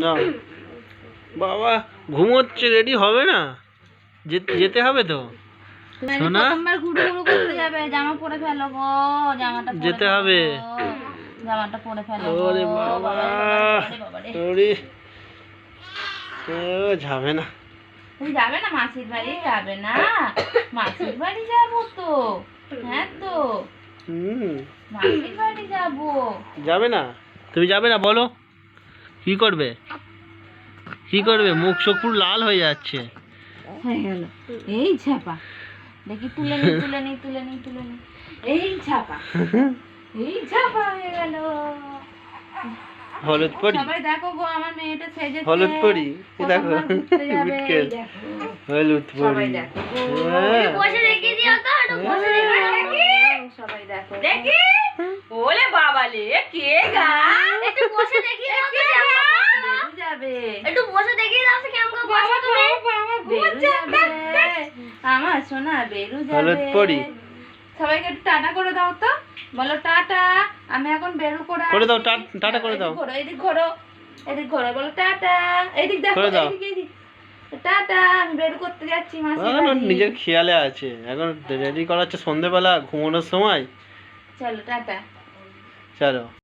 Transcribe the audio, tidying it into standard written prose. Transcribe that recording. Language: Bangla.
না বাবা ঘুমোচ্ছে, রেডি হবে না? যেতে হবে তো সোনা, প্রথমবার ঘুরু ঘুরু করতে যাবে, জামা পরে ফেলো গো, জামাটা পরে যেতে ফেলো হবে। গো, জামাটা পরে ফেলো গো। ওরে বাবা, বাবারে ওরে ও যাবে না। তুমি যাবে না মাসির বাড়ি? যাবে না? মাসির বাড়ি যাবো তো। হ্যাঁ তো, মাসির বাড়ি যাবো। যাবে না? তুমি যাবে না? বলো কি করবে, কি করবে? মুখ চোখ পুরো লাল হয়ে যাচ্ছে। হয়ে গেল, এই ছাপা, দেখি তুলে নি তুলে নি তুলে নি তুলে নি, এই ছাপা, এই ছাপা হয়ে গেল। হলুদ পরি, সবাই দেখো গো আমার মেয়েটা সেজেছে। হলুদ পরি, এই দেখো প্রথমবার ঘুরতে যাবে, বিটকেল, এই দেখো। হলুদ সবাই পরি। দেখো গো। হ্যাঁ। বসে দেখি দিও তো, একটু বসে দেখি। সবাই দেখো দেখি। ওলে বাবা লে, কে গা? একটু বসে দেখি দাও তো, কেমন যাবে? একটু বসে দেখি দাও তো, কেমন গো? বসো তুমি। বেরু যাবে আমার সোনা, বেরু যাবে। হলুদ পরি সবাইকে একটু টাটা করে দাও তো, বলো টাটা। আমি এখন বেরু করে দাও, আসছি। টাটা করে দাও। এদিক ঘোরো, এদিক ঘোরো, বলো টাটা। এদিক দেখো, করে দাও। এদিক। টাটা, আমি বের করতে যাচ্ছি মাসির এখন বাড়ি। নিজের খেয়ালে আছে, এখন রেডি করাচ্ছে সন্ধ্যেবেলা ঘুমানোর সময়। চলো টাটা। চলো।